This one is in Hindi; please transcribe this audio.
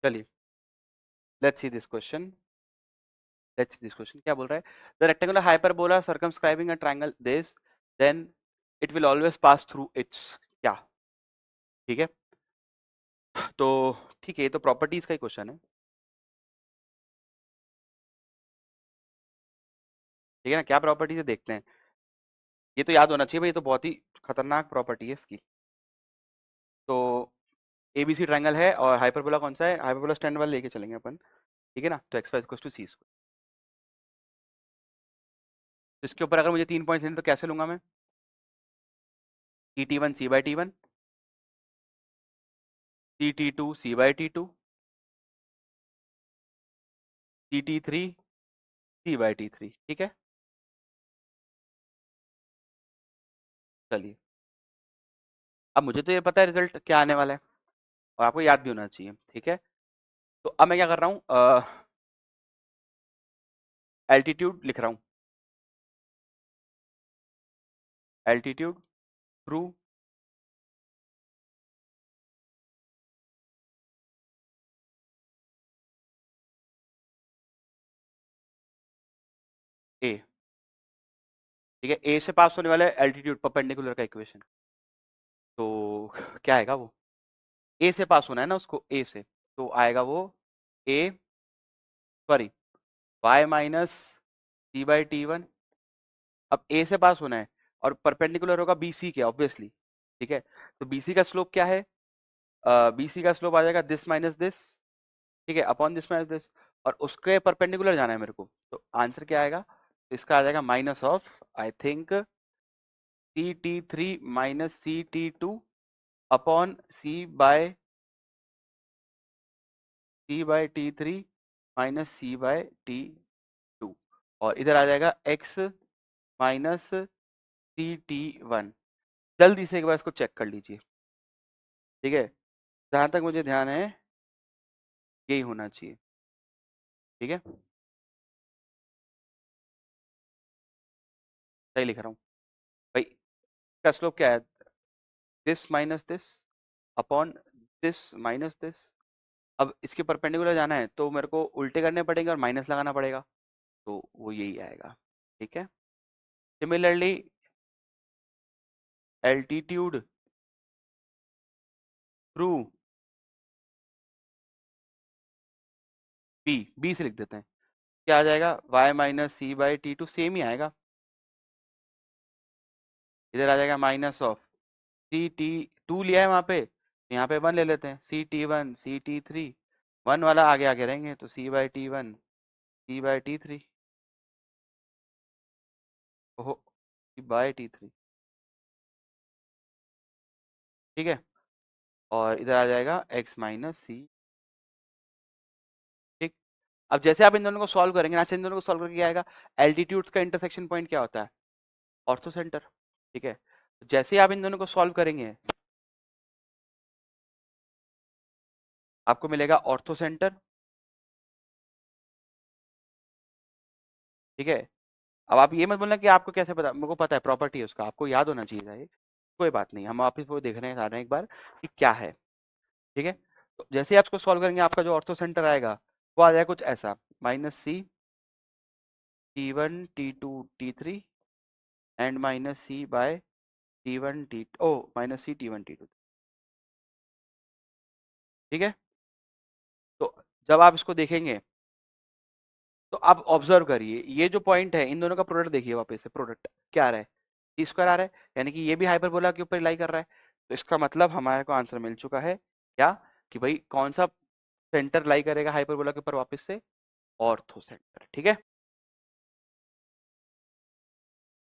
चलिए, लेट्स सी दिस क्वेश्चन। क्या बोल रहा है? The rectangular hyperbola circumscribing a triangle this, then it will always pass through its क्या? ठीक है, तो ठीक है, ये तो प्रॉपर्टीज का ही क्वेश्चन है। ठीक है ना, क्या प्रॉपर्टीज है देखते हैं। ये तो याद होना चाहिए भाई, ये तो बहुत ही खतरनाक प्रॉपर्टी है इसकी। तो एबीसी ट्रायंगल है और हाइपरबोला कौन सा है? हाइपरबोला स्टैंड वाला लेके चलेंगे अपन। ठीक है ना, तो x y equals to c square. तो इसके ऊपर अगर मुझे 3 पॉइंट्स लेने तो कैसे लूंगा मैं? T one C by T one, t two c by T two, t three c by T three. ठीक है, चलिए। अब मुझे तो ये पता है रिजल्ट क्या आने वाला है, और आपको याद भी होना चाहिए। ठीक है, तो अब मैं क्या कर रहा हूँ, एल्टीट्यूड लिख रहा हूँ। Altitude through a. ठीक है, ए से पास होने वाला है एल्टीट्यूड परपेंडिकुलर का इक्वेशन। तो क्या आएगा वो? ए से पास होना है ना उसको, ए से, तो आएगा वो A, sorry, Y minus C by T one. अब ए से पास होना है और परपेंडिकुलर होगा बी सी के, ऑब्वियसली। ठीक है, तो बी सी का स्लोप क्या है? बी सी का स्लोप आ जाएगा दिस माइनस दिस। ठीक है, अपॉन दिस माइनस दिस, और उसके परपेंडिकुलर जाना है मेरे को। तो आंसर क्या आएगा? तो इसका आ जाएगा minus of, I think, c T three minus c T two upon c by t three minus c by t two, और इधर आ जाएगा x minus c T one. जल्दी से एक बार इसको चेक कर लीजिए। ठीक है, जहां तक मुझे ध्यान है यही होना चाहिए। ठीक है, सही लिख रहा हूँ भाई। इसका स्लोप क्या है? This minus this upon this minus this. अब इसके परपेंडिकुलर जाना है तो मेरे को उल्टे करने पड़ेंगे और माइनस लगाना पड़ेगा, तो वो यही आएगा। ठीक है, सिमिलरली एल्टीट्यूड थ्रू बी से लिख देते हैं। क्या आ जाएगा? y minus C by T two, same ही आएगा। इधर आ जाएगा minus of C T two लिया है वहां पे, तो यहाँ पे वन ले लेते हैं, C T one C T three, one वाला आगे आगे रहेंगे, तो C by T one C by T three, ओहो, सी बाई टी थ्री। ठीक है, और इधर आ जाएगा एक्स माइनस सी। ठीक, अब जैसे आप इन दोनों को सॉल्व करेंगे ना, इन दोनों को सॉल्व करके क्या आएगा? एल्टीट्यूड्स का इंटरसेक्शन पॉइंट क्या होता है? Ortho centre. ठीक है, जैसे ही आप इन दोनों को सॉल्व करेंगे आपको मिलेगा ऑर्थो सेंटर। ठीक है, अब आप ये मत बोलना कि आपको कैसे पता, मेरे को पता है प्रॉपर्टी है उसका, आपको याद होना चाहिए था ये। कोई बात नहीं, हम वापिस वो देख रहे हैं एक बार कि क्या है। ठीक है, तो जैसे ही आप इसको सॉल्व करेंगे आपका जो ऑर्थो सेंटर आएगा वो आ जाएगा कुछ ऐसा, minus c T one t two t three and minus c by t one t o minus c T one t two. ठीक है, तो जब आप इसको देखेंगे तो आप ऑब्जर्व करिए, ये जो पॉइंट है इन दोनों का प्रोडक्ट देखिए, वापस से प्रोडक्ट क्या आ रहा है? टी स्क्वायर आ रहा है, यानी कि ये भी हाइपरबोला के ऊपर लाई कर रहा है। तो इसका मतलब हमारे को आंसर मिल चुका है क्या? कि भाई कौन सा सेंटर लाई करेगा हाइपरबोला के ऊपर वापस से? Ortho centre. ठीक है,